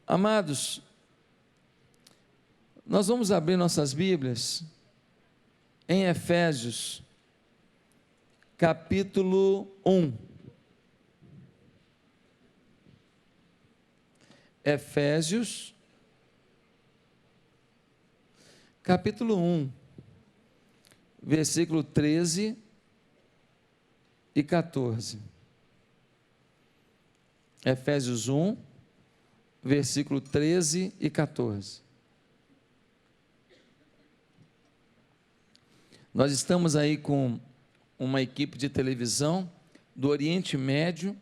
Amados, nós vamos abrir nossas Bíblias em Efésios, capítulo 1. Efésios, capítulo 1, versículo 13 e 14. Efésios 1, versículo 13 e 14. Nós estamos aí com uma equipe de televisão do Oriente Médio,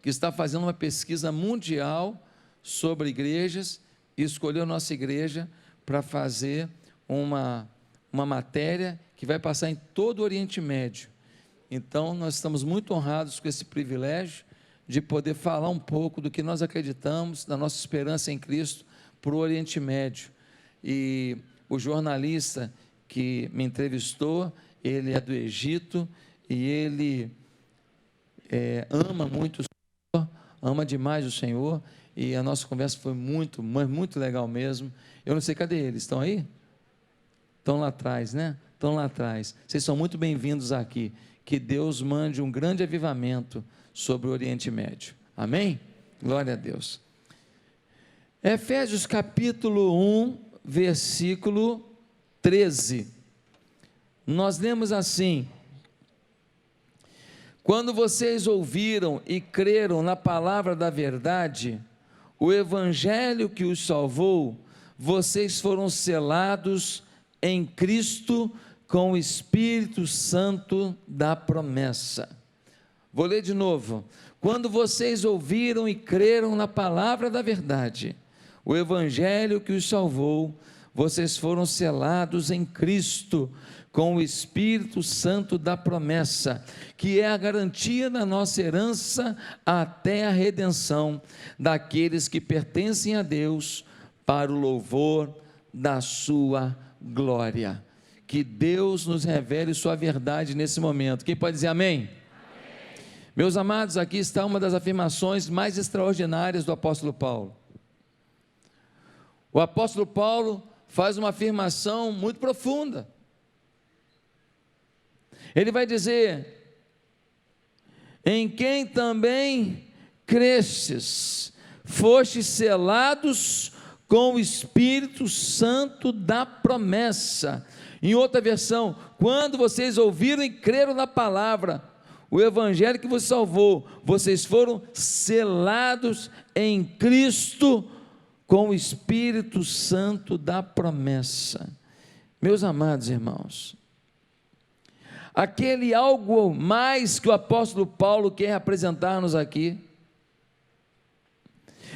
que está fazendo uma pesquisa mundial sobre igrejas, e escolheu nossa igreja para fazer uma matéria que vai passar em todo o Oriente Médio. Então, nós estamos muito honrados com esse privilégio de poder falar um pouco do que nós acreditamos, da nossa esperança em Cristo para o Oriente Médio. E o jornalista que me entrevistou, ele é do Egito, e ele ama muito o Senhor, ama demais o Senhor, e a nossa conversa foi muito, muito legal mesmo. Eu não sei, cadê eles? Estão aí? Estão lá atrás, né? Estão lá atrás. Vocês são muito bem-vindos aqui. Que Deus mande um grande avivamento sobre o Oriente Médio. Amém? Glória a Deus. Efésios capítulo 1, versículo 13. Nós lemos assim: quando vocês ouviram e creram na palavra da verdade, o evangelho que os salvou, vocês foram selados em Cristo com o Espírito Santo da promessa. Vou ler de novo. Quando vocês ouviram e creram na palavra da verdade, o evangelho que os salvou, vocês foram selados em Cristo com o Espírito Santo da promessa, que é a garantia da nossa herança até a redenção daqueles que pertencem a Deus, para o louvor da sua glória. Que Deus nos revele sua verdade nesse momento. Quem pode dizer amém? Amém. Meus amados, aqui está uma das afirmações mais extraordinárias do apóstolo Paulo. O apóstolo Paulo faz uma afirmação muito profunda. Ele vai dizer: em quem também crestes, fostes selados com o Espírito Santo da promessa. Em outra versão, quando vocês ouviram e creram na palavra, o evangelho que vos salvou, vocês foram selados em Cristo com o Espírito Santo da promessa. Meus amados irmãos, aquele algo mais que o apóstolo Paulo quer apresentar-nos aqui,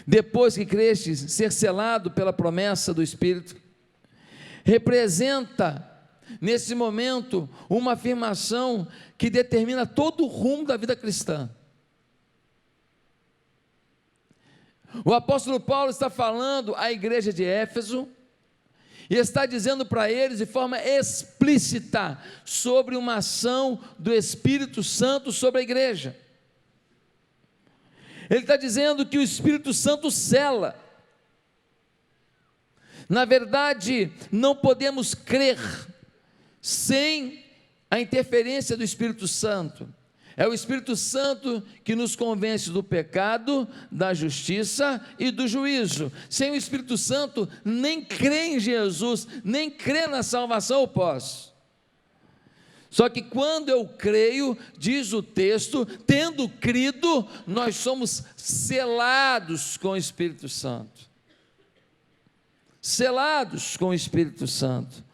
depois que crestes, ser selado pela promessa do Espírito, representa nesse momento uma afirmação que determina todo o rumo da vida cristã. O apóstolo Paulo está falando à igreja de Éfeso e está dizendo para eles de forma explícita sobre uma ação do Espírito Santo sobre a igreja. Ele está dizendo que o Espírito Santo sela. Na verdade, não podemos crer sem a interferência do Espírito Santo. É o Espírito Santo que nos convence do pecado, da justiça e do juízo. Sem o Espírito Santo, nem crer em Jesus, nem crer na salvação eu posso. Só que quando eu creio, diz o texto, tendo crido, nós somos selados com o Espírito Santo. Selados com o Espírito Santo.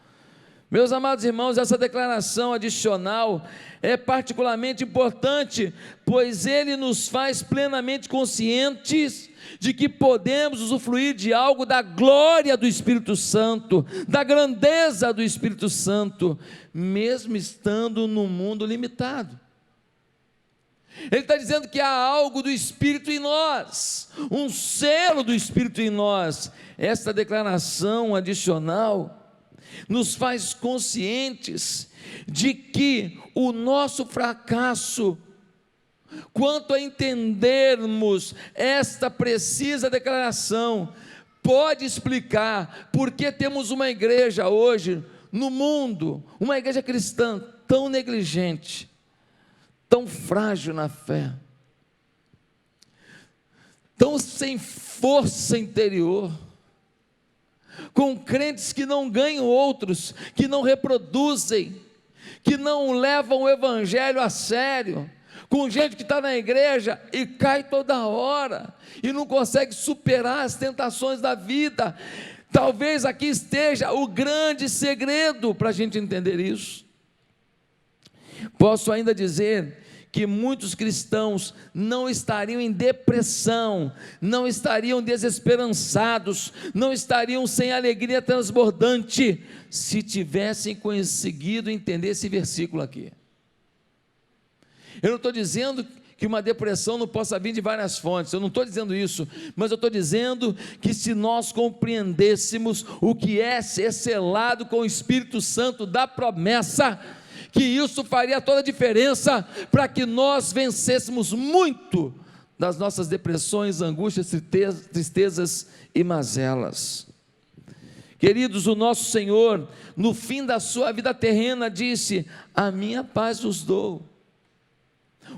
Meus amados irmãos, essa declaração adicional é particularmente importante, pois ele nos faz plenamente conscientes de que podemos usufruir de algo da glória do Espírito Santo, da grandeza do Espírito Santo, mesmo estando num mundo limitado. Ele está dizendo que há algo do Espírito em nós, um selo do Espírito em nós. Esta declaração adicional nos faz conscientes de que o nosso fracasso quanto a entendermos esta precisa declaração, pode explicar por que temos uma igreja hoje no mundo, uma igreja cristã tão negligente, tão frágil na fé, tão sem força interior, com crentes que não ganham outros, que não reproduzem, que não levam o evangelho a sério, com gente que está na igreja e cai toda hora, e não consegue superar as tentações da vida. Talvez aqui esteja o grande segredo para a gente entender isso. Posso ainda dizer que muitos cristãos não estariam em depressão, não estariam desesperançados, não estariam sem alegria transbordante, se tivessem conseguido entender esse versículo aqui. Eu não estou dizendo que uma depressão não possa vir de várias fontes, eu não estou dizendo isso, mas eu estou dizendo que se nós compreendêssemos o que é ser selado com o Espírito Santo da promessa, que isso faria toda a diferença para que nós vencêssemos muito das nossas depressões, angústias, tristezas e mazelas. Queridos, o nosso Senhor, no fim da sua vida terrena, disse: a minha paz vos dou,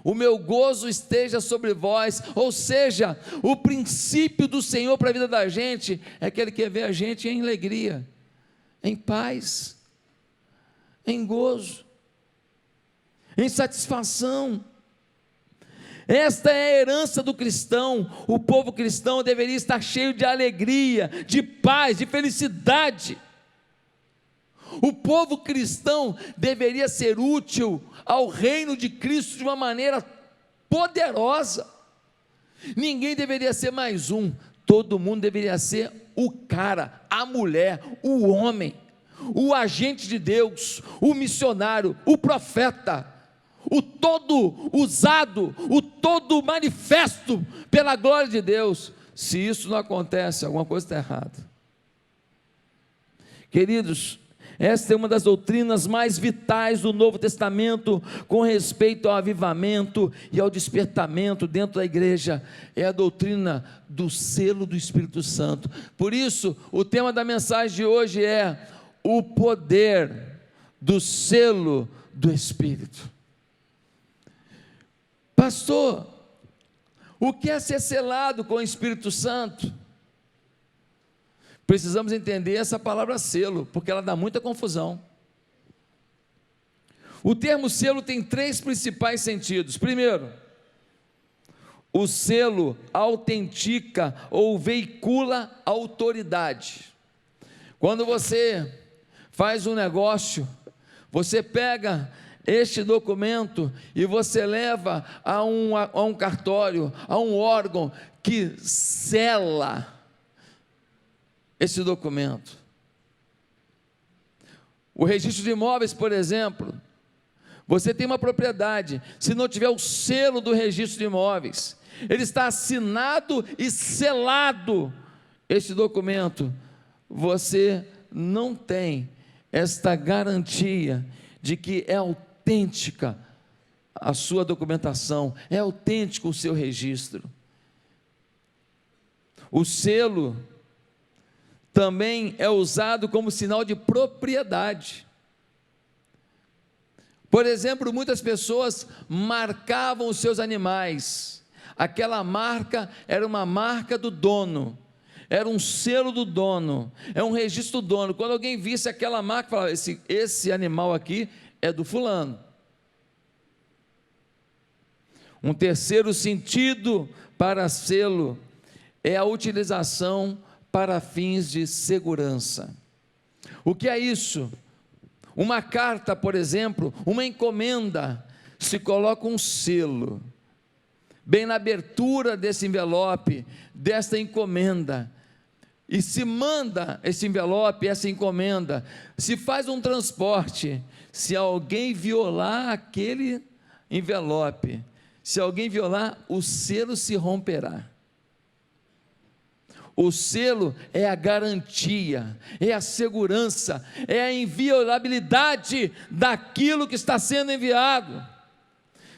o meu gozo esteja sobre vós. Ou seja, o princípio do Senhor para a vida da gente é que Ele quer ver a gente em alegria, em paz, em gozo, em satisfação. Esta é a herança do cristão. O povo cristão deveria estar cheio de alegria, de paz, de felicidade. O povo cristão deveria ser útil ao reino de Cristo de uma maneira poderosa. Ninguém deveria ser mais um, todo mundo deveria ser o cara, a mulher, o homem, o agente de Deus, o missionário, o profeta, o todo usado, o todo manifesto pela glória de Deus. Se isso não acontece, alguma coisa está errada. Queridos, esta é uma das doutrinas mais vitais do Novo Testamento com respeito ao avivamento e ao despertamento dentro da igreja. É a doutrina do selo do Espírito Santo. Por isso, o tema da mensagem de hoje é o poder do selo do Espírito. Pastor, o que é ser selado com o Espírito Santo? Precisamos entender essa palavra selo, porque ela dá muita confusão. O termo selo tem 3 principais sentidos. Primeiro, o selo autentica ou veicula autoridade. Quando você faz um negócio, você pega este documento e você leva a um cartório, a um órgão que sela esse documento. O registro de imóveis, por exemplo, você tem uma propriedade, se não tiver o selo do registro de imóveis, ele está assinado e selado, este documento, você não tem esta garantia de que é autêntica a sua documentação, é autêntico o seu registro. O selo também é usado como sinal de propriedade. Por exemplo, muitas pessoas marcavam os seus animais. Aquela marca era uma marca do dono, era um selo do dono, é um registro do dono. Quando alguém visse aquela marca, falava: esse animal aqui é do fulano. Um terceiro sentido para selo é a utilização para fins de segurança. O que é isso? Uma carta, por exemplo, uma encomenda, se coloca um selo, bem na abertura desse envelope, desta encomenda, e se manda esse envelope, essa encomenda, se faz um transporte. Se alguém violar aquele envelope, se alguém violar, o selo se romperá. O selo é a garantia, é a segurança, é a inviolabilidade daquilo que está sendo enviado.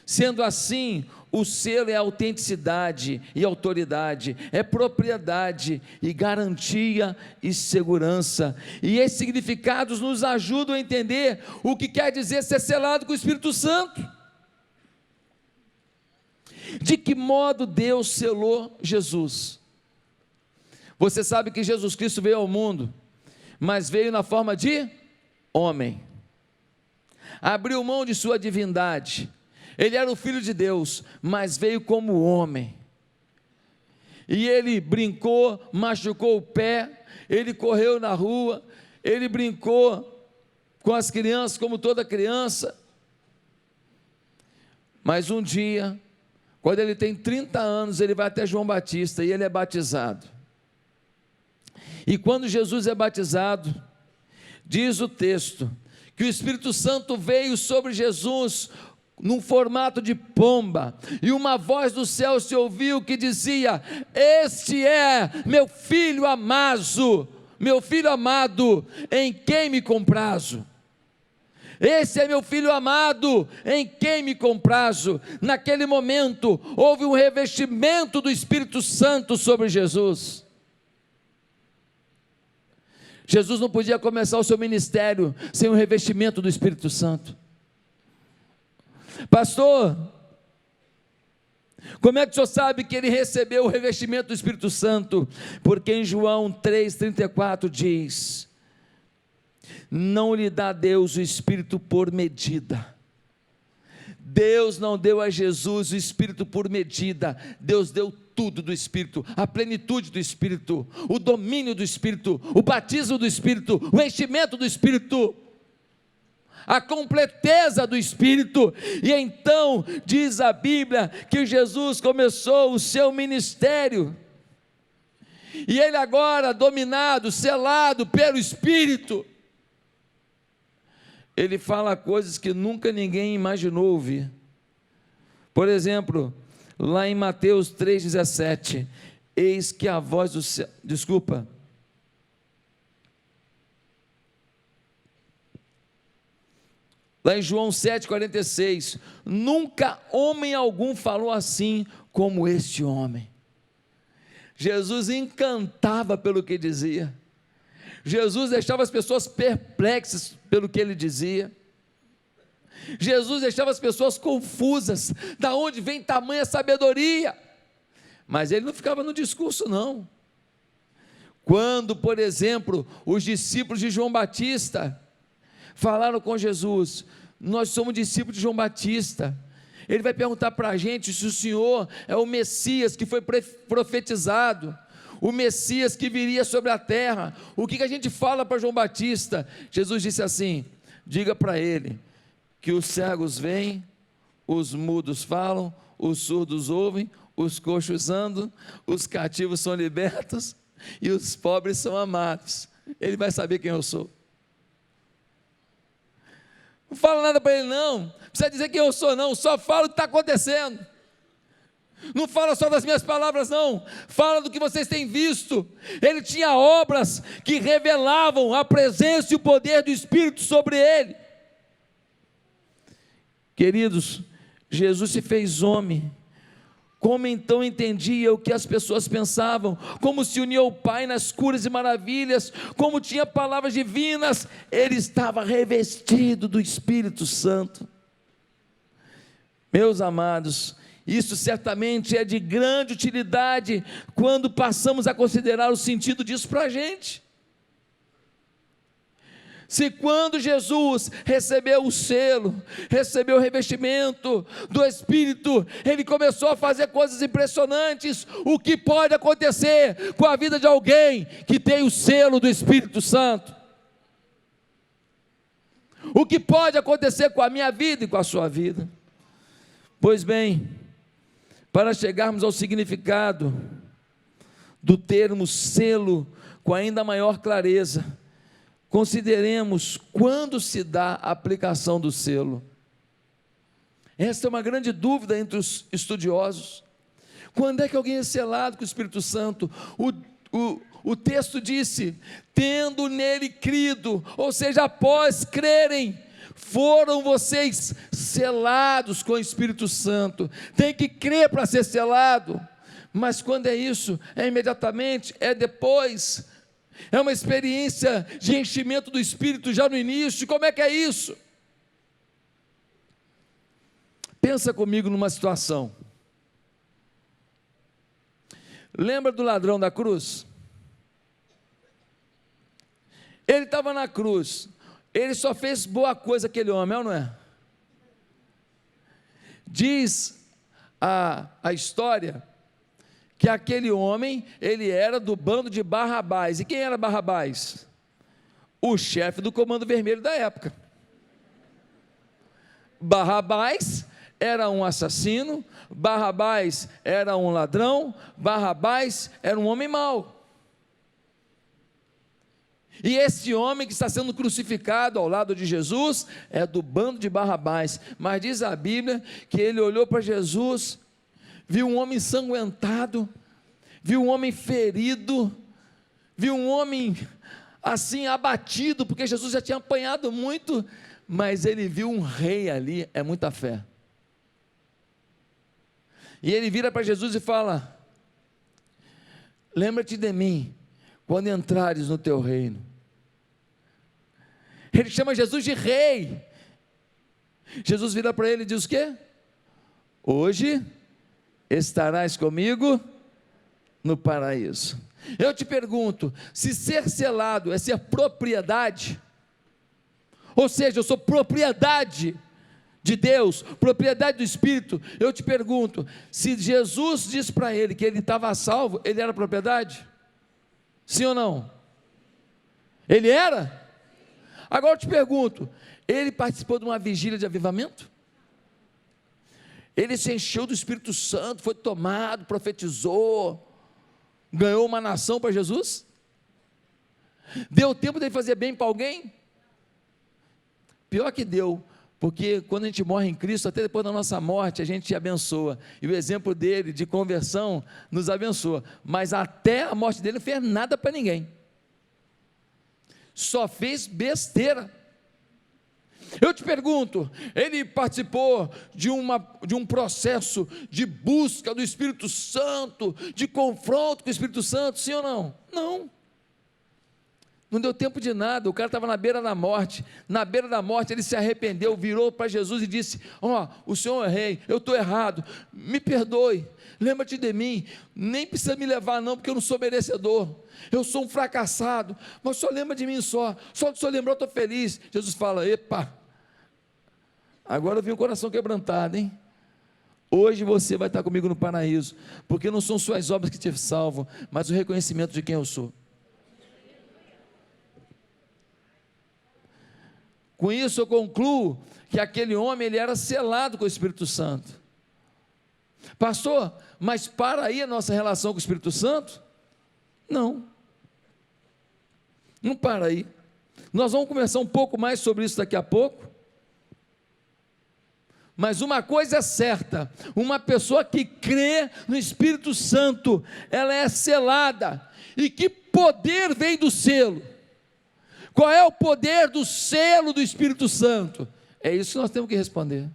Sendo assim, o selo é autenticidade e autoridade, é propriedade e garantia e segurança. E esses significados nos ajudam a entender o que quer dizer ser selado com o Espírito Santo. De que modo Deus selou Jesus? Você sabe que Jesus Cristo veio ao mundo, mas veio na forma de homem. Abriu mão de sua divindade. Ele era o Filho de Deus, mas veio como homem. E ele brincou, machucou o pé, ele correu na rua, ele brincou com as crianças como toda criança. Mas um dia, quando ele tem 30 anos, ele vai até João Batista e ele é batizado. E quando Jesus é batizado, diz o texto, que o Espírito Santo veio sobre Jesus num formato de pomba, e uma voz do céu se ouviu que dizia: este é meu filho amado, em quem me comprazo. Esse é meu filho amado, em quem me comprazo. Naquele momento, houve um revestimento do Espírito Santo sobre Jesus. Jesus não podia começar o seu ministério sem o revestimento do Espírito Santo. Pastor, como é que o senhor sabe que ele recebeu o revestimento do Espírito Santo? Porque em João 3,34 diz: não lhe dá Deus o Espírito por medida. Deus não deu a Jesus o Espírito por medida. Deus deu tudo do Espírito, a plenitude do Espírito, o domínio do Espírito, o batismo do Espírito, o enchimento do Espírito, a completeza do Espírito. E então diz a Bíblia que Jesus começou o seu ministério, e ele agora, dominado, selado pelo Espírito, ele fala coisas que nunca ninguém imaginou ouvir. Por exemplo, lá em Mateus 3,17, eis que a voz do céu, lá em João 7,46, nunca homem algum falou assim como este homem. Jesus encantava pelo que dizia, Jesus deixava as pessoas perplexas pelo que ele dizia, Jesus deixava as pessoas confusas, da onde vem tamanha sabedoria? Mas ele não ficava no discurso não. Quando, por exemplo, os discípulos de João Batista falaram com Jesus: nós somos discípulos de João Batista, ele vai perguntar para a gente se o Senhor é o Messias que foi profetizado, o Messias que viria sobre a terra. O que a gente fala para João Batista? Jesus disse assim: diga para ele que os cegos veem, os mudos falam, os surdos ouvem, os coxos andam, os cativos são libertos e os pobres são amados. Ele vai saber quem eu sou. Não fala nada para ele não, precisa dizer quem eu sou não, só fala o que está acontecendo. Não fala só das minhas palavras não, fala do que vocês têm visto. Ele tinha obras que revelavam a presença e o poder do Espírito sobre ele. Queridos, Jesus se fez homem. Como então entendia o que as pessoas pensavam? Como se unia ao Pai nas curas e maravilhas? Como tinha palavras divinas? Ele estava revestido do Espírito Santo. Meus amados, isso certamente é de grande utilidade quando passamos a considerar o sentido disso para a gente. Se quando Jesus recebeu o selo, recebeu o revestimento do Espírito, ele começou a fazer coisas impressionantes, o que pode acontecer com a vida de alguém que tem o selo do Espírito Santo? O que pode acontecer com a minha vida e com a sua vida? Pois bem, para chegarmos ao significado do termo selo com ainda maior clareza, consideremos quando se dá a aplicação do selo. Esta é uma grande dúvida entre os estudiosos. Quando é que alguém é selado com o Espírito Santo? O texto disse: tendo nele crido, ou seja, após crerem, foram vocês selados com o Espírito Santo. Tem que crer para ser selado. Mas quando é isso? É imediatamente? É depois? É uma experiência de enchimento do Espírito já no início? Como é que é isso? Pensa comigo numa situação. Lembra do ladrão da cruz? Ele estava na cruz. Ele só fez boa coisa, aquele homem, é ou não é? Diz a história que aquele homem, ele era do bando de Barrabás. E quem era Barrabás? O chefe do Comando Vermelho da época. Barrabás era um assassino, Barrabás era um ladrão, Barrabás era um homem mau. E esse homem que está sendo crucificado ao lado de Jesus é do bando de Barrabás. Mas diz a Bíblia que ele olhou para Jesus, viu um homem ensanguentado, viu um homem ferido, viu um homem assim abatido, porque Jesus já tinha apanhado muito, mas ele viu um rei ali. É muita fé. E ele vira para Jesus e fala: lembra-te de mim quando entrares no teu reino. Ele chama Jesus de rei. Jesus vira para ele e diz o quê? Hoje estarás comigo no paraíso. Eu te pergunto, se ser selado é ser propriedade, ou seja, eu sou propriedade de Deus, propriedade do Espírito, eu te pergunto, se Jesus diz para ele que ele estava salvo, ele era propriedade? Sim ou não? Ele era? Agora eu te pergunto, ele participou de uma vigília de avivamento? Ele se encheu do Espírito Santo, foi tomado, profetizou, ganhou uma nação para Jesus? Deu tempo de fazer bem para alguém? Pior que deu, porque quando a gente morre em Cristo, até depois da nossa morte, a gente abençoa, e o exemplo dele de conversão nos abençoa, mas até a morte dele não fez nada para ninguém, só fez besteira. Eu te pergunto, ele participou de um processo de busca do Espírito Santo, de confronto com o Espírito Santo, sim ou não? Não. Não deu tempo de nada, o cara estava na beira da morte ele se arrependeu, virou para Jesus e disse: o Senhor é rei, eu estou errado, me perdoe, lembra-te de mim, nem precisa me levar não, porque eu não sou merecedor, eu sou um fracassado, mas só lembra de mim só que o Senhor lembrou, eu estou feliz. Jesus fala: epa, agora eu vi o coração quebrantado, hein? Hoje você vai estar comigo no paraíso, porque não são suas obras que te salvam, mas o reconhecimento de quem eu sou. Com isso eu concluo que aquele homem, ele era selado com o Espírito Santo. Pastor, mas para aí a nossa relação com o Espírito Santo? Não para aí. Nós vamos conversar um pouco mais sobre isso daqui a pouco. Mas uma coisa é certa, uma pessoa que crê no Espírito Santo, ela é selada. E que poder vem do selo? Qual é o poder do selo do Espírito Santo? É isso que nós temos que responder.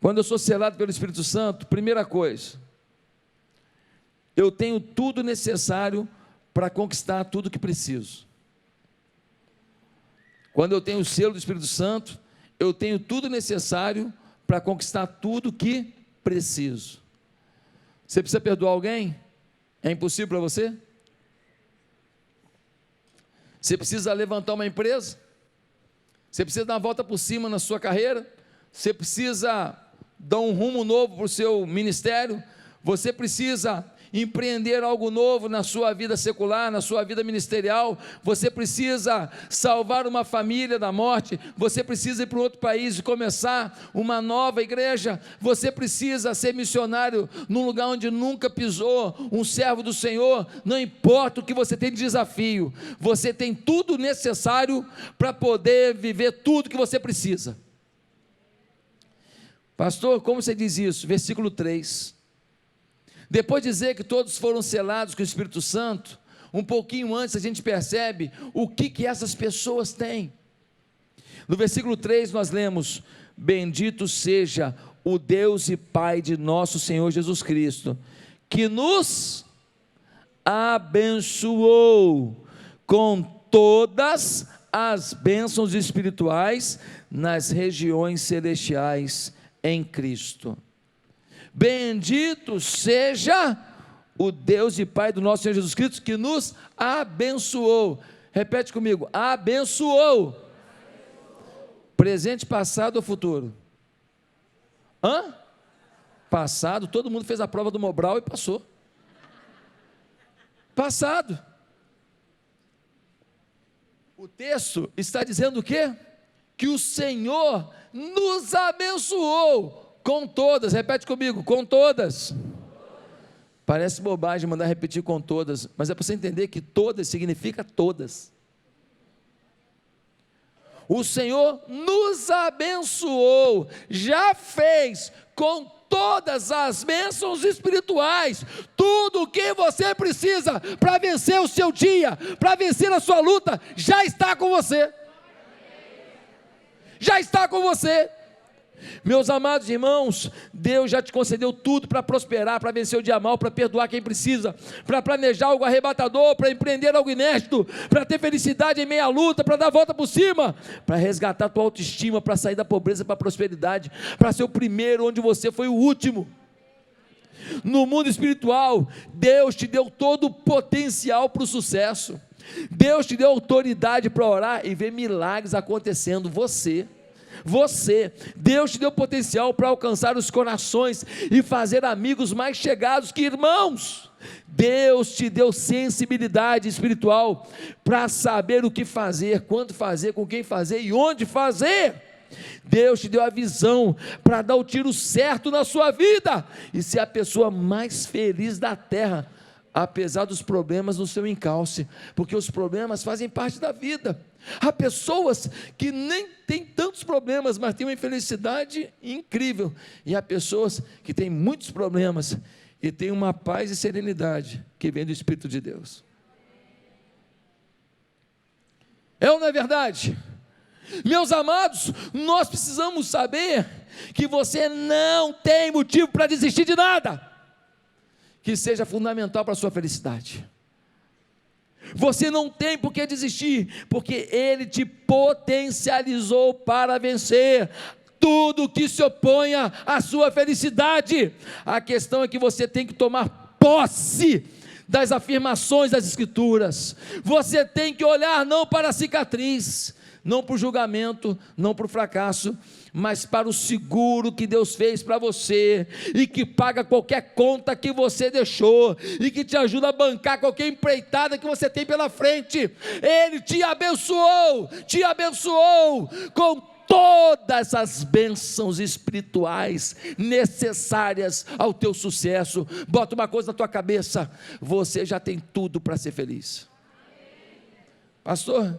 Quando eu sou selado pelo Espírito Santo, primeira coisa, eu tenho tudo necessário para conquistar tudo que preciso. Quando eu tenho o selo do Espírito Santo, eu tenho tudo necessário para conquistar tudo que preciso. Você precisa perdoar alguém? É impossível para você? Você precisa levantar uma empresa? Você precisa dar uma volta por cima na sua carreira? Você precisa dar um rumo novo para o seu ministério? Você precisa empreender algo novo na sua vida secular, na sua vida ministerial? Você precisa salvar uma família da morte? Você precisa ir para outro país e começar uma nova igreja? Você precisa ser missionário num lugar onde nunca pisou, um servo do Senhor? Não importa o que você tem de desafio, você tem tudo necessário para poder viver tudo que você precisa. Pastor, como você diz isso? Versículo 3. Depois de dizer que todos foram selados com o Espírito Santo, um pouquinho antes, a gente percebe o que essas pessoas têm. No versículo 3 nós lemos: bendito seja o Deus e Pai de nosso Senhor Jesus Cristo, que nos abençoou com todas as bênçãos espirituais nas regiões celestiais em Cristo. Bendito seja o Deus e Pai do nosso Senhor Jesus Cristo, que nos abençoou. Repete comigo: abençoou. Presente, passado ou futuro? Passado. Todo mundo fez a prova do Mobral e passou. Passado. O texto está dizendo o quê? Que o Senhor nos abençoou com todas. Repete comigo: com todas. Parece bobagem mandar repetir com todas, mas é para você entender que todas significa todas. O Senhor nos abençoou, já fez com todas as bênçãos espirituais, tudo o que você precisa para vencer o seu dia, para vencer a sua luta, já está com você. Já está com você. Meus amados irmãos, Deus já te concedeu tudo para prosperar, para vencer o dia mal, para perdoar quem precisa, para planejar algo arrebatador, para empreender algo inédito, para ter felicidade em meio à luta, para dar a volta por cima, para resgatar a tua autoestima, para sair da pobreza para a prosperidade, para ser o primeiro onde você foi o último. No mundo espiritual, Deus te deu todo o potencial para o sucesso. Deus te deu autoridade para orar e ver milagres acontecendo. Deus te deu potencial para alcançar os corações e fazer amigos mais chegados que irmãos. Deus te deu sensibilidade espiritual para saber o que fazer, quando fazer, com quem fazer e onde fazer. Deus te deu a visão para dar o tiro certo na sua vida e ser a pessoa mais feliz da terra, apesar dos problemas no seu encalce, porque os problemas fazem parte da vida. Há pessoas que nem têm tantos problemas, mas têm uma infelicidade incrível, e há pessoas que têm muitos problemas e têm uma paz e serenidade que vem do Espírito de Deus. É ou não é verdade? Meus amados, nós precisamos saber que você não tem motivo para desistir de nada que seja fundamental para a sua felicidade. Você não tem por que desistir, porque Ele te potencializou para vencer tudo que se oponha à sua felicidade. A questão é que você tem que tomar posse das afirmações das Escrituras. Você tem que olhar não para a cicatriz, não para o julgamento, não para o fracasso, mas para o seguro que Deus fez para você, e que paga qualquer conta que você deixou, e que te ajuda a bancar qualquer empreitada que você tem pela frente. Ele te abençoou com todas as bênçãos espirituais necessárias ao teu sucesso. Bota uma coisa na tua cabeça: você já tem tudo para ser feliz. Pastor,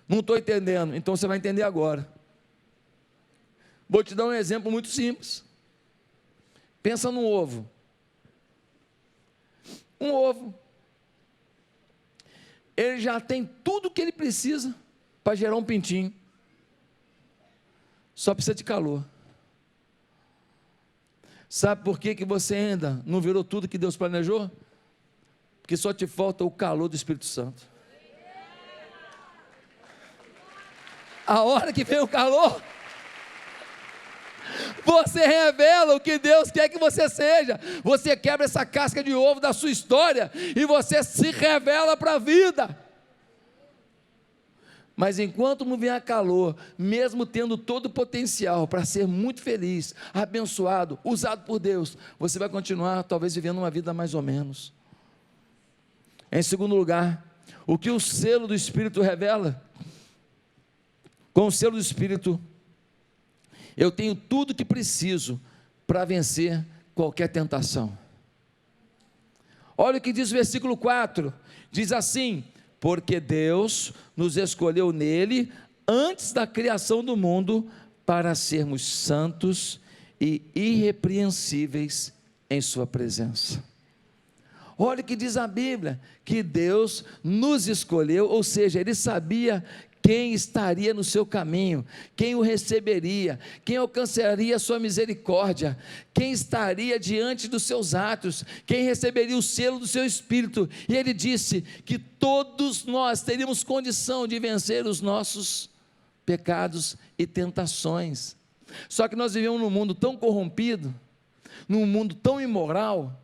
não estou entendendo. Então você vai entender agora. Vou te dar um exemplo muito simples. Pensa num ovo. Um ovo. Ele já tem tudo o que ele precisa para gerar um pintinho. Só precisa de calor. Sabe por que você ainda não virou tudo que Deus planejou? Porque só te falta o calor do Espírito Santo. A hora que vem o calor, você revela o que Deus quer que você seja. Você quebra essa casca de ovo da sua história e você se revela para a vida. Mas enquanto não vier calor, mesmo tendo todo o potencial para ser muito feliz, abençoado, usado por Deus, você vai continuar talvez vivendo uma vida mais ou menos. Em segundo lugar, o que o selo do Espírito revela? Com o selo do Espírito, eu tenho tudo que preciso para vencer qualquer tentação. Olha o que diz o versículo 4, diz assim: porque Deus nos escolheu nele antes da criação do mundo para sermos santos e irrepreensíveis em sua presença. Olha o que diz a Bíblia, que Deus nos escolheu, ou seja, Ele sabia quem estaria no seu caminho, quem o receberia, quem alcançaria a sua misericórdia, quem estaria diante dos seus atos, quem receberia o selo do seu Espírito, e Ele disse que todos nós teríamos condição de vencer os nossos pecados e tentações. Só que nós vivemos num mundo tão corrompido, num mundo tão imoral,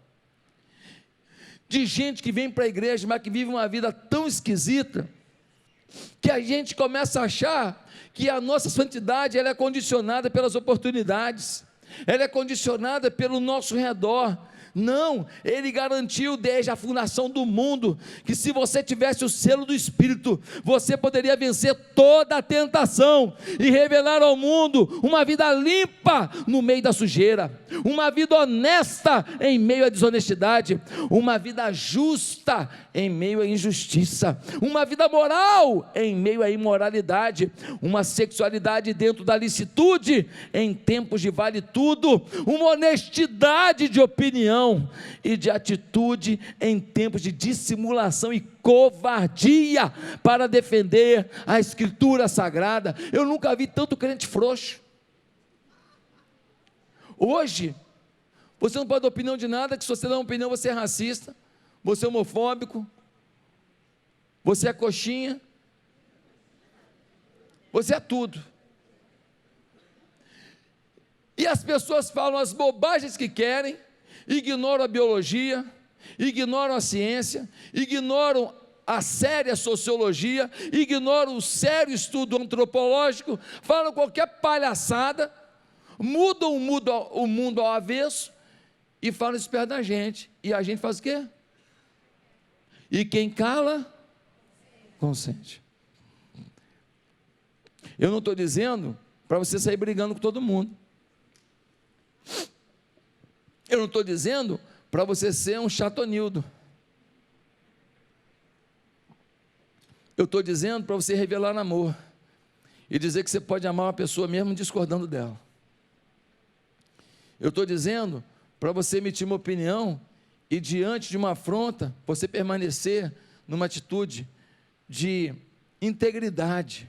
de gente que vem para a igreja, mas que vive uma vida tão esquisita, que a gente começa a achar que a nossa santidade ela é condicionada pelas oportunidades, ela é condicionada pelo nosso redor. Não, Ele garantiu desde a fundação do mundo, que se você tivesse o selo do Espírito, você poderia vencer toda a tentação, e revelar ao mundo uma vida limpa no meio da sujeira, uma vida honesta em meio à desonestidade, uma vida justa em meio à injustiça, uma vida moral em meio à imoralidade, uma sexualidade dentro da licitude em tempos de vale tudo, uma honestidade de opinião e de atitude em tempos de dissimulação e covardia, para defender a Escritura Sagrada. Eu nunca vi tanto crente frouxo. Hoje, você não pode dar opinião de nada, que se você dá uma opinião, você é racista, você é homofóbico, você é coxinha, você é tudo. E as pessoas falam as bobagens que querem, ignoram a biologia, ignoram a ciência, ignoram a séria sociologia, ignoram o sério estudo antropológico, falam qualquer palhaçada, mudam o mundo ao avesso e falam isso perto da gente, e a gente faz o quê? E quem cala, consente. Eu não estou dizendo para você sair brigando com todo mundo, eu não estou dizendo para você ser um chatonildo, eu estou dizendo para você revelar amor, e dizer que você pode amar uma pessoa mesmo discordando dela. Eu estou dizendo para você emitir uma opinião, e diante de uma afronta, você permanecer numa atitude de integridade,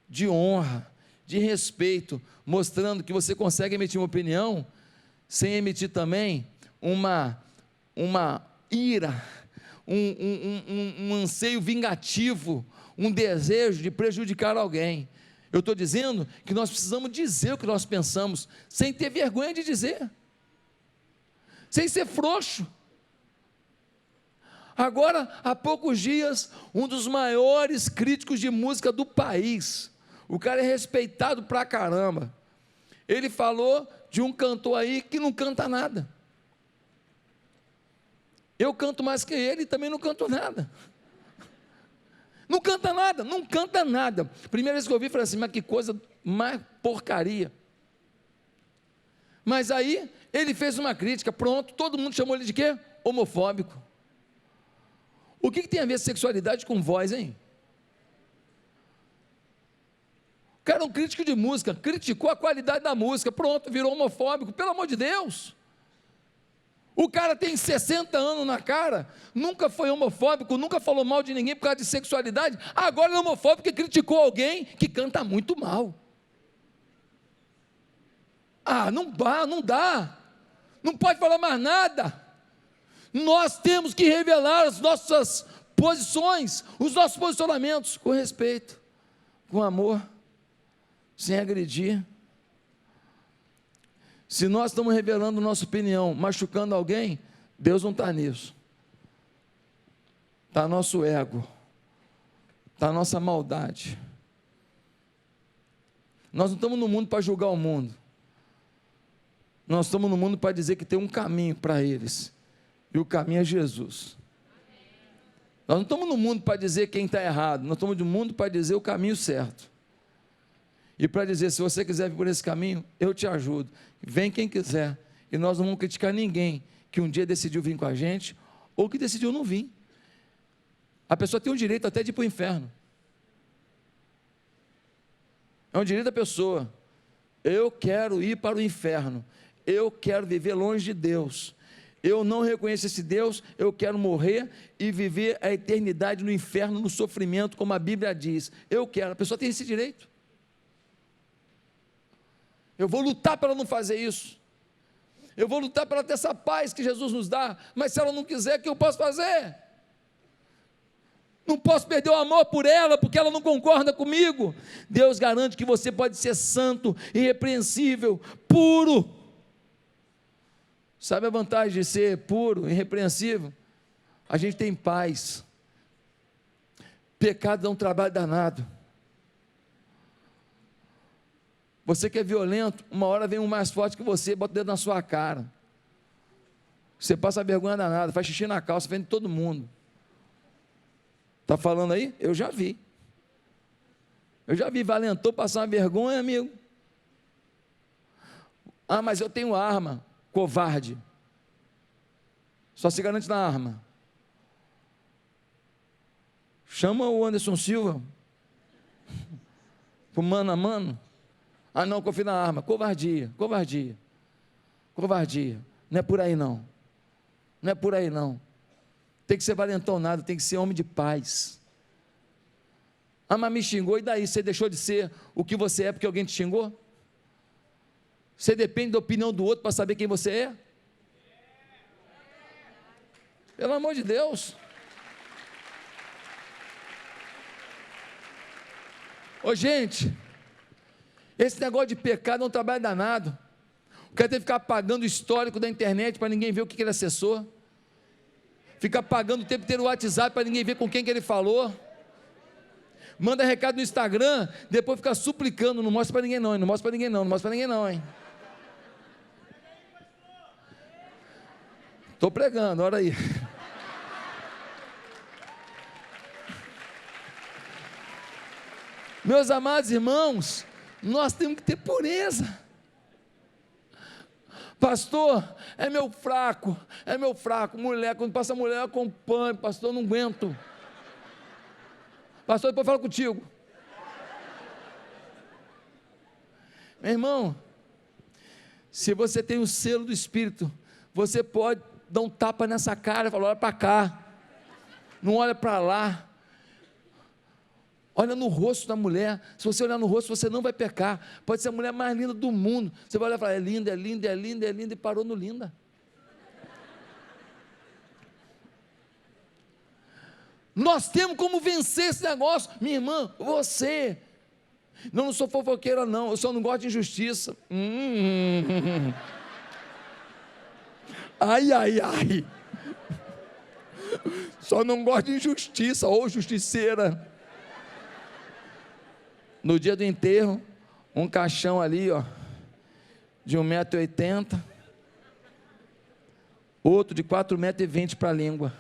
de honra, de respeito, mostrando que você consegue emitir uma opinião, sem emitir também uma ira, um anseio vingativo, um desejo de prejudicar alguém. Eu estou dizendo que nós precisamos dizer o que nós pensamos, sem ter vergonha de dizer, sem ser frouxo. Agora, há poucos dias, um dos maiores críticos de música do país, o cara é respeitado pra caramba, ele falou de um cantor aí que não canta nada. Eu canto mais que ele e também não canto nada. Não canta nada, não canta nada. Primeira vez que eu ouvi, falei assim, mas que coisa mais porcaria. Mas aí, ele fez uma crítica, pronto, todo mundo chamou ele de quê? Homofóbico. O que tem a ver sexualidade com voz, hein? O cara é um crítico de música, criticou a qualidade da música, pronto, virou homofóbico, pelo amor de Deus. O cara tem 60 anos na cara, nunca foi homofóbico, nunca falou mal de ninguém por causa de sexualidade, agora é homofóbico porque criticou alguém que canta muito mal. Ah, não dá, não pode falar mais nada. Nós temos que revelar as nossas posições, os nossos posicionamentos, com respeito, com amor, sem agredir. Se nós estamos revelando nossa opinião, machucando alguém, Deus não está nisso. Está nosso ego, está a nossa maldade. Nós não estamos no mundo para julgar o mundo, nós estamos no mundo para dizer que tem um caminho para eles, e o caminho é Jesus. Nós não estamos no mundo para dizer quem está errado, nós estamos no mundo para dizer o caminho certo, e para dizer, se você quiser vir por esse caminho, eu te ajudo, vem quem quiser, e nós não vamos criticar ninguém, que um dia decidiu vir com a gente, ou que decidiu não vir. A pessoa tem o direito até de ir para o inferno, é um direito da pessoa. Eu quero ir para o inferno, eu quero viver longe de Deus, eu não reconheço esse Deus, eu quero morrer e viver a eternidade no inferno, no sofrimento, como a Bíblia diz. Eu quero, a pessoa tem esse direito. Eu vou lutar para ela não fazer isso. Eu vou lutar para ela ter essa paz que Jesus nos dá, mas se ela não quiser, o que eu posso fazer? Não posso perder o amor por ela, porque ela não concorda comigo. Deus garante que você pode ser santo, irrepreensível, puro. Sabe a vantagem de ser puro, irrepreensível? A gente tem paz. Pecado dá um trabalho danado. Você que é violento, uma hora vem um mais forte que você, bota o dedo na sua cara. Você passa vergonha danada, faz xixi na calça, vende todo mundo. Está falando aí? Eu já vi. Eu já vi valentou passar uma vergonha, amigo. Ah, mas eu tenho arma. Covarde. Só se garante na arma. Chama o Anderson Silva. Pro mano a mano. Ah, não, confia na arma. Covardia, covardia, covardia. Não é por aí não. Não é por aí não. Tem que ser valentão nada, tem que ser homem de paz. Ah, mas me xingou, e daí? Você deixou de ser o que você é porque alguém te xingou? Você depende da opinião do outro para saber quem você é? Pelo amor de Deus. Ô gente, esse negócio de pecado é um trabalho danado. O cara tem que ficar apagando o histórico da internet para ninguém ver o que ele acessou. Fica apagando o tempo inteiro o WhatsApp para ninguém ver com quem que ele falou. Manda recado no Instagram, depois fica suplicando, não mostra para ninguém não, não mostra para ninguém não, não mostra para ninguém não, hein. Estou pregando, olha aí. Meus amados irmãos, nós temos que ter pureza. Pastor, é meu fraco, mulher, quando passa mulher eu acompanho, pastor, eu não aguento. Pastor, depois falo contigo. Meu irmão, se você tem o selo do Espírito, você pode dar um tapa nessa cara e falar, olha para cá, não olha para lá. Olha no rosto da mulher. Se você olhar no rosto, você não vai pecar. Pode ser a mulher mais linda do mundo. Você vai olhar e falar, é linda, é linda, é linda, é linda, e parou no linda. Nós temos como vencer esse negócio. Minha irmã, você. Não sou fofoqueira não, eu só não gosto de injustiça. Ai, ai, ai. Só não gosto de injustiça, ou justiceira. No dia do enterro, um caixão ali, ó, de 1,80 m, outro de 4,20 m para a língua.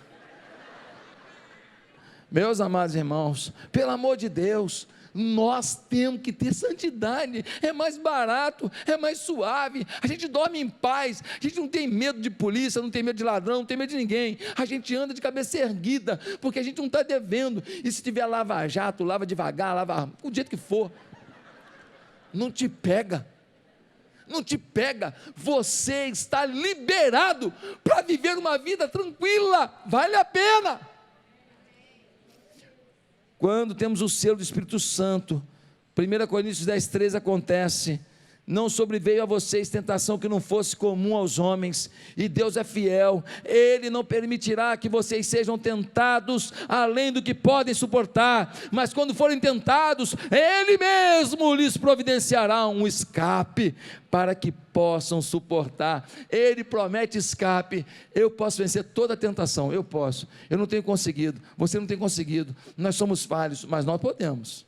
Meus amados irmãos, pelo amor de Deus, nós temos que ter santidade, é mais barato, é mais suave, a gente dorme em paz, a gente não tem medo de polícia, não tem medo de ladrão, não tem medo de ninguém, a gente anda de cabeça erguida, porque a gente não está devendo, e se tiver lava-jato, lava devagar, lava o jeito que for, não te pega, não te pega, você está liberado para viver uma vida tranquila, vale a pena. Quando temos o selo do Espírito Santo, 1 Coríntios 10,13 acontece, não sobreveio a vocês tentação que não fosse comum aos homens, e Deus é fiel, Ele não permitirá que vocês sejam tentados além do que podem suportar, mas quando forem tentados, Ele mesmo lhes providenciará um escape, para que possam suportar. Ele promete escape. Eu posso vencer toda a tentação, eu posso, eu não tenho conseguido, você não tem conseguido, nós somos falhos, mas nós podemos.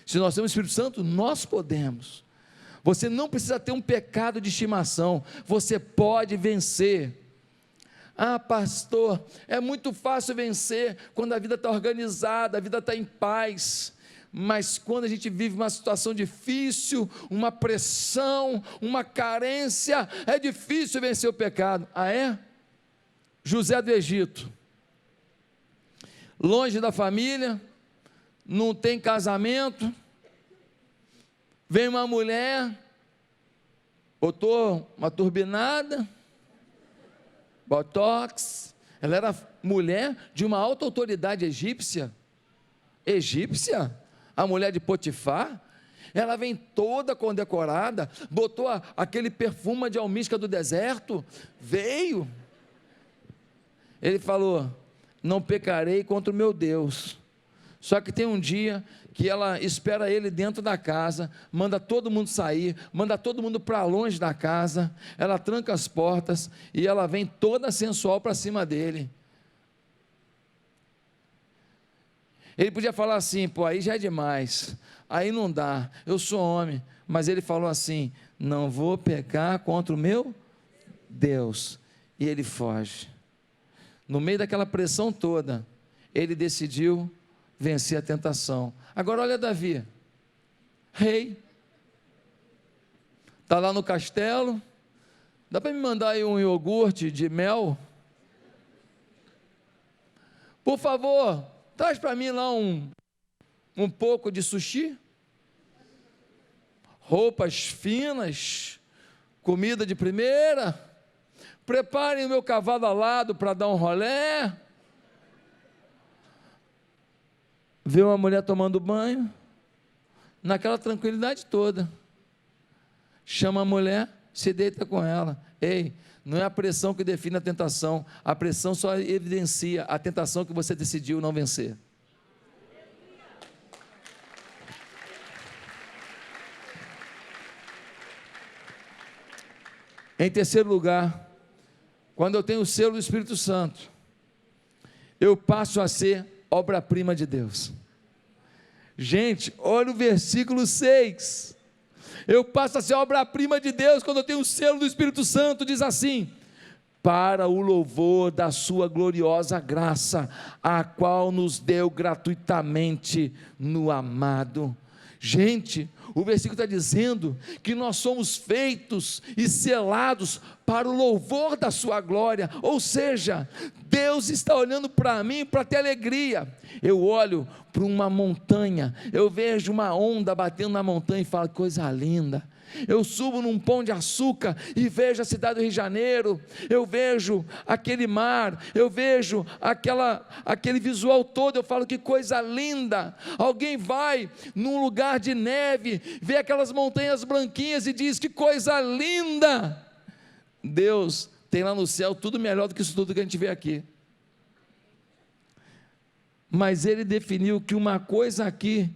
Se nós temos o Espírito Santo, nós podemos. Você não precisa ter um pecado de estimação, você pode vencer. Ah, pastor, é muito fácil vencer quando a vida está organizada, a vida está em paz, mas quando a gente vive uma situação difícil, uma pressão, uma carência, é difícil vencer o pecado. Ah, é? José do Egito, longe da família, não tem casamento, vem uma mulher, botou uma turbinada, botox. Ela era mulher de uma alta autoridade egípcia. A mulher de Potifar. Ela vem toda condecorada, botou aquele perfume de almíscar do deserto, veio. Ele falou: não pecarei contra o meu Deus. Só que tem um dia que ela espera ele dentro da casa, manda todo mundo sair, manda todo mundo para longe da casa, ela tranca as portas e ela vem toda sensual para cima dele. Ele podia falar assim: pô, aí já é demais, aí não dá, eu sou homem. Mas ele falou assim: não vou pecar contra o meu Deus. E ele foge. No meio daquela pressão toda, ele decidiu vencer a tentação. Agora olha Davi, rei, está lá no castelo. Dá para me mandar aí um iogurte de mel? Por favor, traz para mim lá um pouco de sushi, roupas finas, comida de primeira. Preparem o meu cavalo alado para dar um rolé. Vê uma mulher tomando banho, naquela tranquilidade toda. Chama a mulher, se deita com ela. Ei, não é a pressão que define a tentação, a pressão só evidencia a tentação que você decidiu não vencer. Em terceiro lugar, quando eu tenho o selo do Espírito Santo, eu passo a ser obra-prima de Deus. Gente, olha o versículo 6. Eu passo a ser obra-prima de Deus quando eu tenho o selo do Espírito Santo. Diz assim: para o louvor da sua gloriosa graça, a qual nos deu gratuitamente no amado. Gente, o versículo está dizendo que nós somos feitos e selados para o louvor da sua glória, ou seja, Deus está olhando para mim para ter alegria. Eu olho para uma montanha, eu vejo uma onda batendo na montanha e falo: coisa linda. Eu subo num Pão de Açúcar e vejo a cidade do Rio de Janeiro, eu vejo aquele mar, eu vejo aquele visual todo, eu falo: que coisa linda. Alguém vai num lugar de neve, vê aquelas montanhas branquinhas e diz: que coisa linda. Deus tem lá no céu tudo melhor do que isso tudo que a gente vê aqui. Mas Ele definiu que uma coisa aqui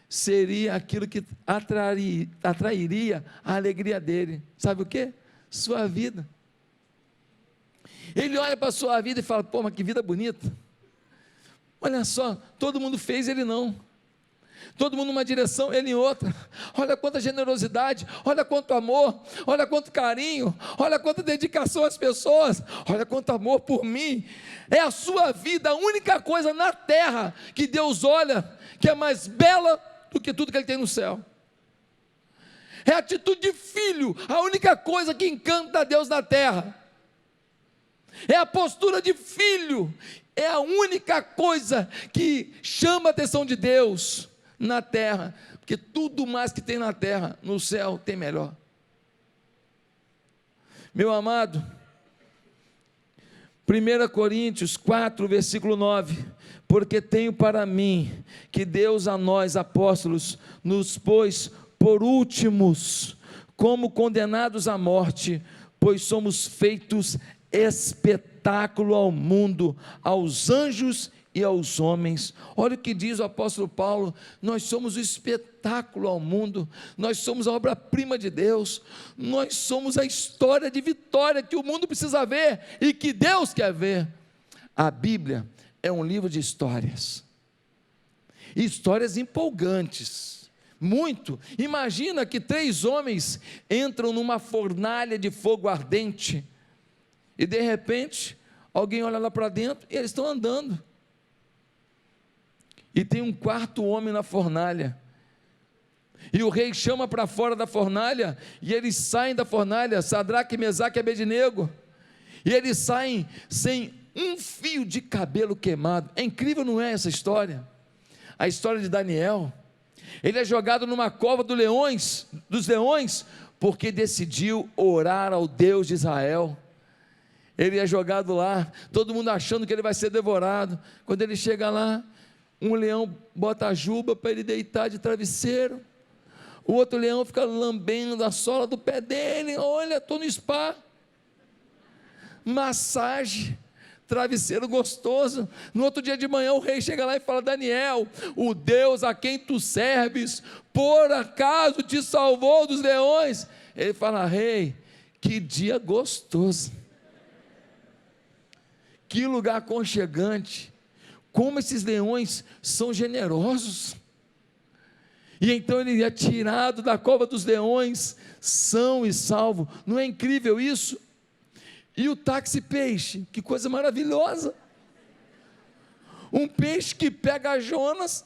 seria aquilo que atrairia a alegria dele. Sabe o que? Sua vida. Ele olha para a sua vida e fala: pô, mas que vida bonita. Olha só, todo mundo fez, ele não. Todo mundo numa direção, ele em outra. Olha quanta generosidade, olha quanto amor, olha quanto carinho, olha quanta dedicação às pessoas, olha quanto amor por mim. É a sua vida, a única coisa na terra que Deus olha, que é mais bela do que tudo que Ele tem no céu. É a atitude de filho, a única coisa que encanta a Deus na terra. É a postura de filho, é a única coisa que chama a atenção de Deus na terra, porque tudo mais que tem na terra, no céu tem melhor. Meu amado, 1 Coríntios 4, versículo 9: porque tenho para mim que Deus a nós, apóstolos, nos pôs por últimos, como condenados à morte, pois somos feitos espetáculo ao mundo, aos anjos e aos homens. Olha o que diz o apóstolo Paulo: nós somos o espetáculo ao mundo, nós somos a obra-prima de Deus, nós somos a história de vitória que o mundo precisa ver e que Deus quer ver. A Bíblia é um livro de histórias empolgantes, muito. Imagina que 3 homens entram numa fornalha de fogo ardente, e de repente, alguém olha lá para dentro, e eles estão andando, e tem um 4º homem na fornalha, e o rei chama para fora da fornalha, e eles saem da fornalha, Sadraque, Mesaque e Abednego, e eles saem sem um fio de cabelo queimado. É incrível, não é, essa história? A história de Daniel. Ele é jogado numa cova dos leões, porque decidiu orar ao Deus de Israel. Ele é jogado lá, todo mundo achando que ele vai ser devorado. Quando ele chega lá, um leão bota a juba para ele deitar de travesseiro, o outro leão fica lambendo a sola do pé dele. Olha, estou no spa, massagem, travesseiro gostoso. No outro dia de manhã o rei chega lá e fala: Daniel, o Deus a quem tu serves, por acaso te salvou dos leões? Ele fala: rei, que dia gostoso, que lugar aconchegante, como esses leões são generosos. E então ele é tirado da cova dos leões, são e salvo. Não é incrível isso? E o táxi peixe, que coisa maravilhosa, um peixe que pega Jonas,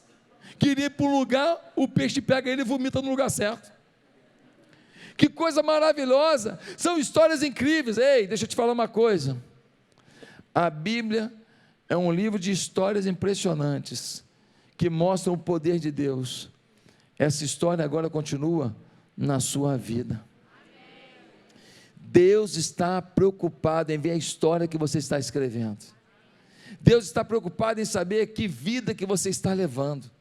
queria ir para um lugar, o peixe pega ele e vomita no lugar certo. Que coisa maravilhosa, são histórias incríveis. Ei, deixa eu te falar uma coisa, a Bíblia é um livro de histórias impressionantes, que mostram o poder de Deus. Essa história agora continua na sua vida. Deus está preocupado em ver a história que você está escrevendo. Deus está preocupado em saber que vida que você está levando.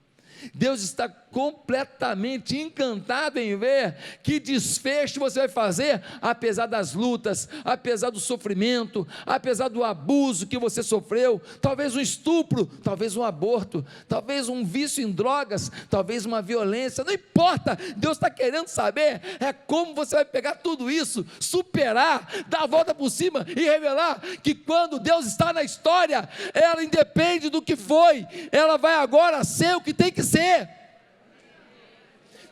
Deus está completamente encantado em ver que desfecho você vai fazer, apesar das lutas, apesar do sofrimento, apesar do abuso que você sofreu, talvez um estupro, talvez um aborto, talvez um vício em drogas, talvez uma violência, não importa. Deus está querendo saber como você vai pegar tudo isso, superar, dar a volta por cima e revelar que quando Deus está na história, ela independe do que foi, ela vai agora ser o que tem que ser.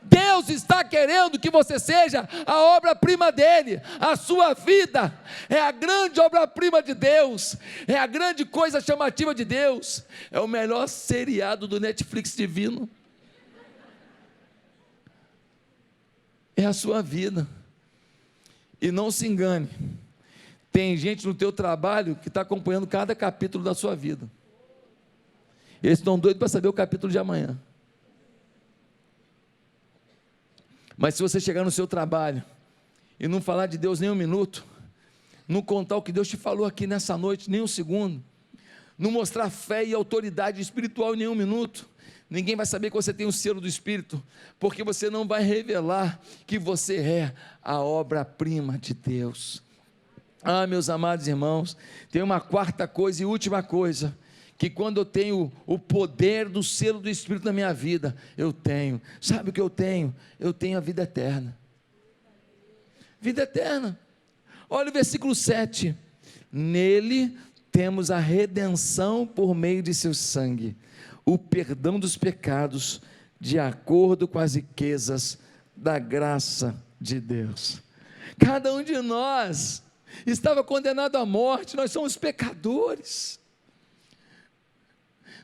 Deus está querendo que você seja a obra-prima dele. A sua vida é a grande obra-prima de Deus, é a grande coisa chamativa de Deus, é o melhor seriado do Netflix divino, é a sua vida. E não se engane, tem gente no teu trabalho que está acompanhando cada capítulo da sua vida, eles estão doidos para saber o capítulo de amanhã. Mas se você chegar no seu trabalho e não falar de Deus nem um minuto, não contar o que Deus te falou aqui nessa noite nem um segundo, não mostrar fé e autoridade espiritual em nenhum minuto, ninguém vai saber que você tem o selo do Espírito, porque você não vai revelar que você é a obra-prima de Deus. Ah, meus amados irmãos, tem uma quarta coisa e última coisa, que quando eu tenho o poder do selo do Espírito na minha vida, eu tenho, sabe o que eu tenho? Eu tenho a vida eterna. Vida eterna. Olha o versículo 7, nele temos a redenção por meio de seu sangue, o perdão dos pecados, de acordo com as riquezas da graça de Deus. Cada um de nós estava condenado à morte, nós somos pecadores,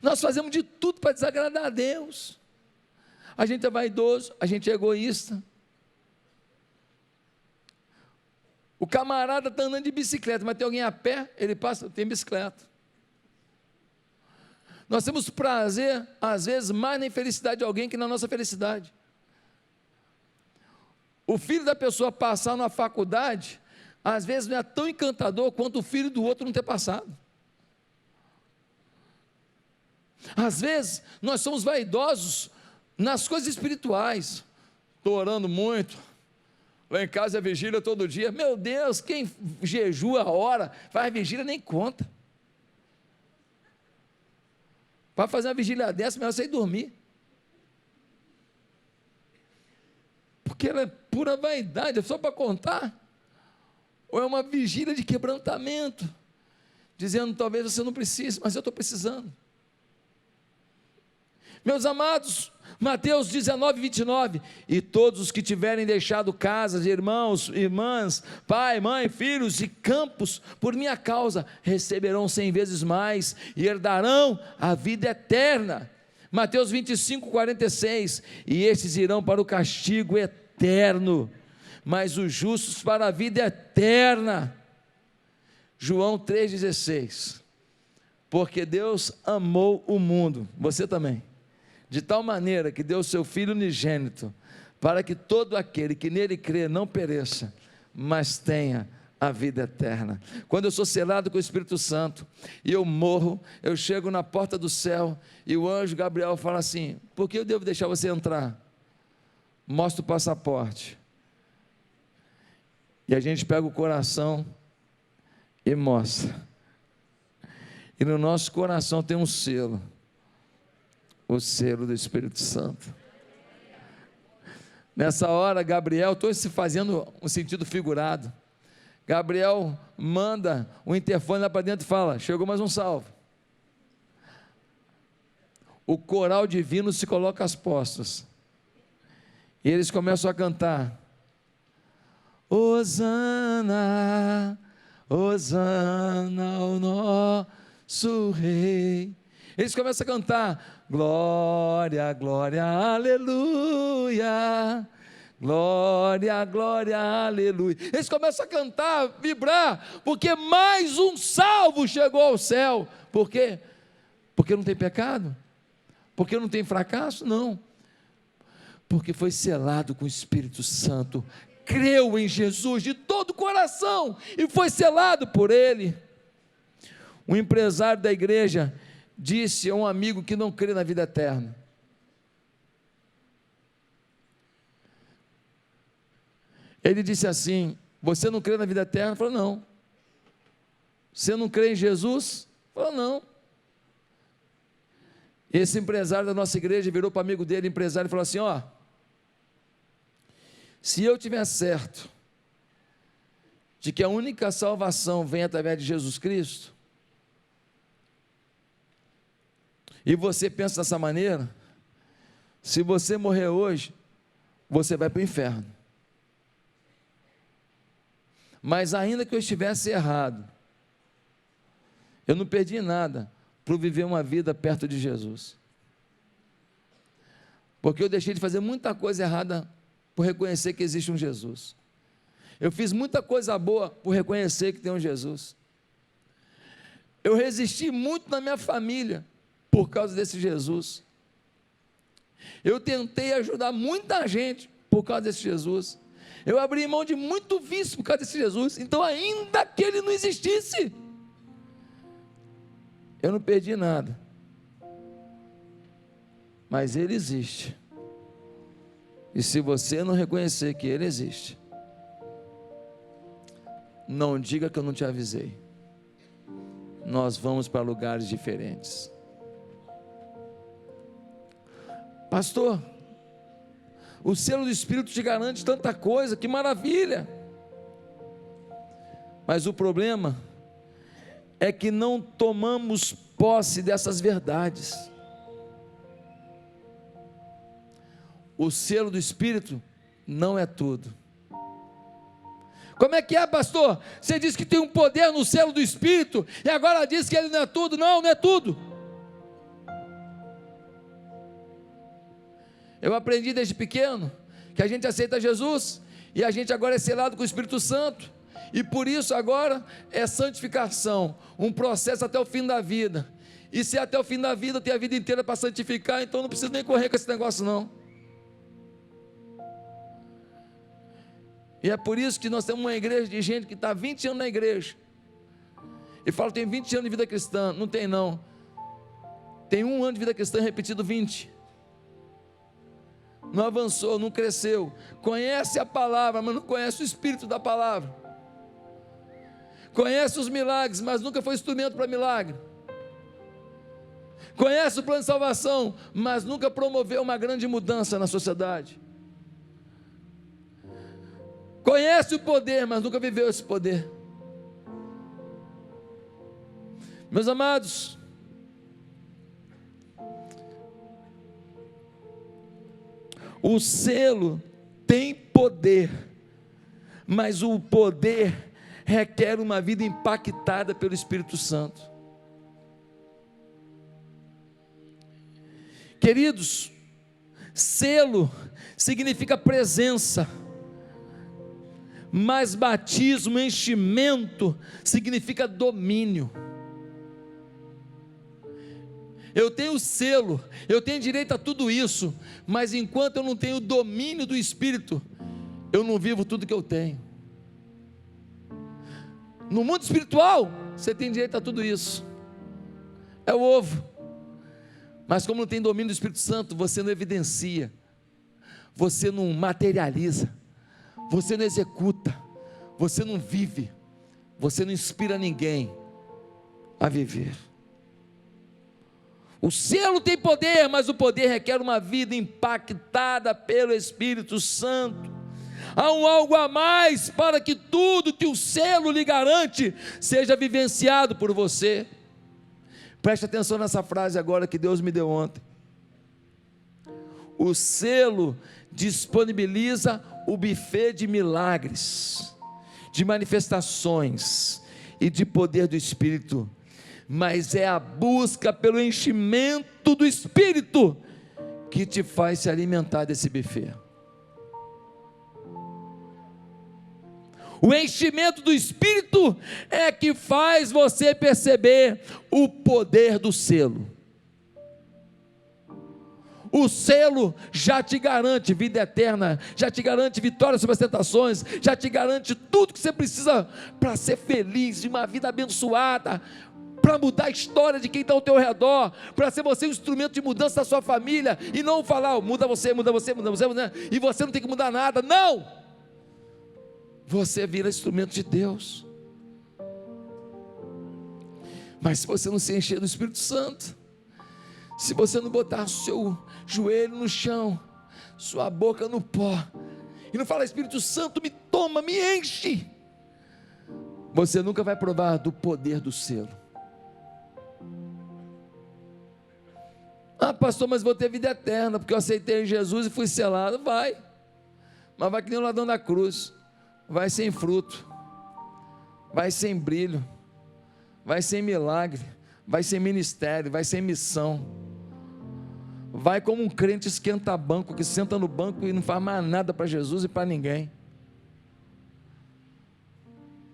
nós fazemos de tudo para desagradar a Deus, a gente é vaidoso, a gente é egoísta. O camarada está andando de bicicleta, mas tem alguém a pé, ele passa, tem bicicleta. Nós temos prazer, às vezes, mais na infelicidade de alguém que na nossa felicidade. O filho da pessoa passar na faculdade, às vezes não é tão encantador quanto o filho do outro não ter passado. Às vezes, nós somos vaidosos nas coisas espirituais. Estou orando muito, lá em casa é vigília todo dia. Meu Deus, quem jejua a hora, faz vigília nem conta. Para fazer uma vigília dessa, melhor você ir dormir. Porque ela é pura vaidade, é só para contar. Ou é uma vigília de quebrantamento, dizendo, talvez você não precise, mas eu estou precisando. Meus amados, Mateus 19, 29, e todos os que tiverem deixado casas, irmãos, irmãs, pai, mãe, filhos e campos, por minha causa, receberão 100 vezes mais, e herdarão a vida eterna. Mateus 25, 46, e estes irão para o castigo eterno, mas os justos para a vida eterna. João 3,16, porque Deus amou o mundo, você também, de tal maneira que deu o seu Filho unigênito, para que todo aquele que nele crê não pereça, mas tenha a vida eterna. Quando eu sou selado com o Espírito Santo e eu morro, eu chego na porta do céu e o anjo Gabriel fala assim: por que eu devo deixar você entrar? Mostra o passaporte. E a gente pega o coração e mostra. E no nosso coração tem um selo, o selo do Espírito Santo. Nessa hora, Gabriel, estou se fazendo um sentido figurado, Gabriel manda o interfone lá para dentro e fala: chegou mais um salvo. O coral divino se coloca às postas, e eles começam a cantar: Hosana, Hosana ao nosso Rei. Eles começam a cantar: glória, glória, aleluia, glória, glória, aleluia. Eles começam a cantar, vibrar, porque mais um salvo chegou ao céu. Por quê? Porque não tem pecado? Porque não tem fracasso? Não. Porque foi selado com o Espírito Santo, creu em Jesus de todo o coração e foi selado por Ele. Um empresário da igreja disse a um amigo que não crê na vida eterna: ele disse assim: você não crê na vida eterna? Ele falou: não. Você não crê em Jesus? Ele falou: não. Esse empresário da nossa igreja virou para o amigo dele, empresário, e falou assim: ó, se eu tiver certo de que a única salvação vem através de Jesus Cristo, e você pensa dessa maneira, se você morrer hoje, você vai para o inferno. Mas ainda que eu estivesse errado, eu não perdi nada por viver uma vida perto de Jesus, porque eu deixei de fazer muita coisa errada por reconhecer que existe um Jesus. Eu fiz muita coisa boa por reconhecer que tem um Jesus. Eu resisti muito na minha família por causa desse Jesus. Eu tentei ajudar muita gente por causa desse Jesus. Eu abri mão de muito vício por causa desse Jesus. Então, ainda que ele não existisse, eu não perdi nada, mas ele existe. E se você não reconhecer que ele existe, não diga que eu não te avisei. Nós vamos para lugares diferentes. Pastor, o selo do Espírito te garante tanta coisa, que maravilha. Mas o problema é que não tomamos posse dessas verdades. O selo do Espírito não é tudo. Como é que é, pastor? Você diz que tem um poder no selo do Espírito e agora diz que ele não é tudo. Não, não é tudo. Eu aprendi desde pequeno que a gente aceita Jesus e a gente agora é selado com o Espírito Santo. E por isso agora é santificação, um processo até o fim da vida. E se até o fim da vida tem a vida inteira para santificar, então não precisa nem correr com esse negócio não. E é por isso que nós temos uma igreja de gente que está 20 anos na igreja e fala: tem 20 anos de vida cristã. Não tem não. Tem 1 ano de vida cristã repetido 20. Não avançou, não cresceu. Conhece a palavra, mas não conhece o espírito da palavra. Conhece os milagres, mas nunca foi instrumento para milagre. Conhece o plano de salvação, mas nunca promoveu uma grande mudança na sociedade. Conhece o poder, mas nunca viveu esse poder. Meus amados, o selo tem poder, mas o poder requer uma vida impactada pelo Espírito Santo. Queridos, selo significa presença, mas batismo, enchimento, significa domínio. Eu tenho selo, eu tenho direito a tudo isso, mas enquanto eu não tenho domínio do Espírito, eu não vivo tudo que eu tenho. No mundo espiritual, você tem direito a tudo isso. É o ovo. Mas como não tem domínio do Espírito Santo, você não evidencia, você não materializa, você não executa, você não vive, você não inspira ninguém a viver. O selo tem poder, mas o poder requer uma vida impactada pelo Espírito Santo. Há um algo a mais para que tudo que o selo lhe garante seja vivenciado por você. Preste atenção nessa frase agora que Deus me deu ontem. O selo disponibiliza o buffet de milagres, de manifestações e de poder do Espírito, mas é a busca pelo enchimento do Espírito que te faz se alimentar desse buffet. O enchimento do Espírito é que faz você perceber o poder do selo. O selo já te garante vida eterna, já te garante vitória sobre as tentações, já te garante tudo que você precisa para ser feliz, de uma vida abençoada, para mudar a história de quem está ao teu redor, para ser você um instrumento de mudança da sua família, e não falar, muda você, e você não tem que mudar nada. Não! Você vira instrumento de Deus. Mas se você não se encher do Espírito Santo, se você não botar seu joelho no chão, sua boca no pó, e não falar, Espírito Santo, me toma, me enche, você nunca vai provar do poder do selo. Ah, pastor, mas vou ter vida eterna, porque eu aceitei Jesus e fui selado. Vai, mas vai que nem o ladrão da cruz. Vai sem fruto, vai sem brilho, vai sem milagre, vai sem ministério, vai sem missão, vai como um crente esquenta-banco, que senta no banco e não faz mais nada para Jesus e para ninguém.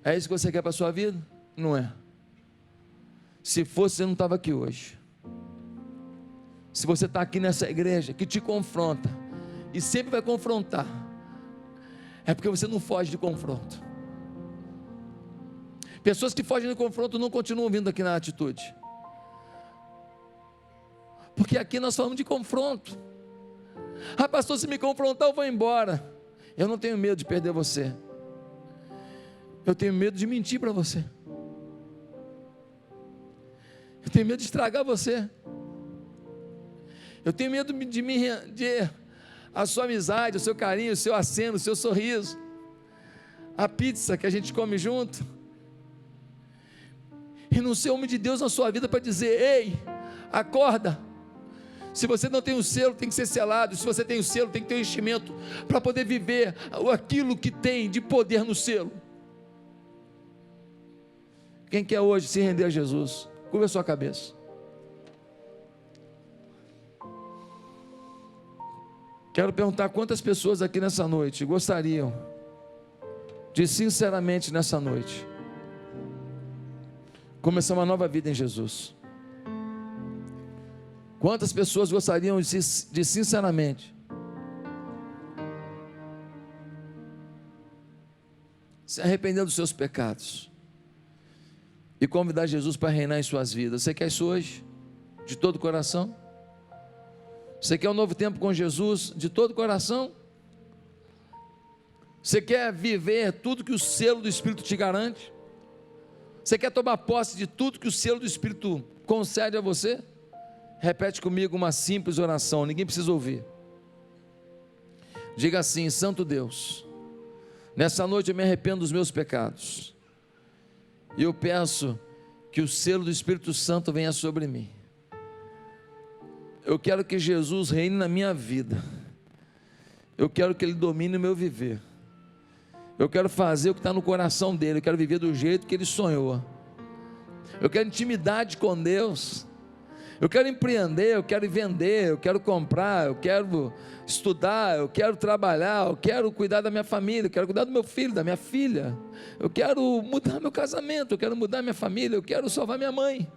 É isso que você quer para a sua vida? Não é. Se fosse, você não estava aqui hoje. Se você está aqui nessa igreja que te confronta, e sempre vai confrontar, é porque você não foge de confronto. Pessoas que fogem de confronto não continuam vindo aqui na atitude, porque aqui nós falamos de confronto. Ah, pastor, se me confrontar eu vou embora. Eu não tenho medo de perder você, eu tenho medo de mentir para você, eu tenho medo de estragar você, eu tenho medo de a sua amizade, o seu carinho, o seu aceno, o seu sorriso, a pizza que a gente come junto, e não ser homem de Deus na sua vida para dizer, ei, acorda. Se você não tem o selo, tem que ser selado. Se você tem o selo, tem que ter o enchimento para poder viver aquilo que tem de poder no selo. Quem quer hoje se render a Jesus? Curva a sua cabeça. Quero perguntar quantas pessoas aqui nessa noite gostariam de sinceramente nessa noite começar uma nova vida em Jesus. Quantas pessoas gostariam de sinceramente se arrepender dos seus pecados e convidar Jesus para reinar em suas vidas? Você quer isso hoje? De todo o coração? Você quer um novo tempo com Jesus de todo o coração? Você quer viver tudo que o selo do Espírito te garante? Você quer tomar posse de tudo que o selo do Espírito concede a você? Repete comigo uma simples oração, ninguém precisa ouvir. Diga assim: Santo Deus, nessa noite eu me arrependo dos meus pecados, e eu peço que o selo do Espírito Santo venha sobre mim. Eu quero que Jesus reine na minha vida, eu quero que Ele domine o meu viver, eu quero fazer o que está no coração dEle, eu quero viver do jeito que Ele sonhou, eu quero intimidade com Deus, eu quero empreender, eu quero vender, eu quero comprar, eu quero estudar, eu quero trabalhar, eu quero cuidar da minha família, eu quero cuidar do meu filho, da minha filha, eu quero mudar meu casamento, eu quero mudar minha família, eu quero salvar minha mãe,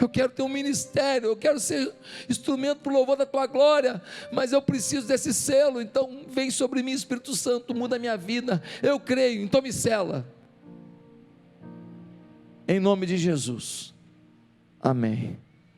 eu quero ter um ministério, eu quero ser instrumento para o louvor da tua glória, mas eu preciso desse selo. Então vem sobre mim, Espírito Santo, muda a minha vida, eu creio, então me sela. em nome de Jesus. Amém.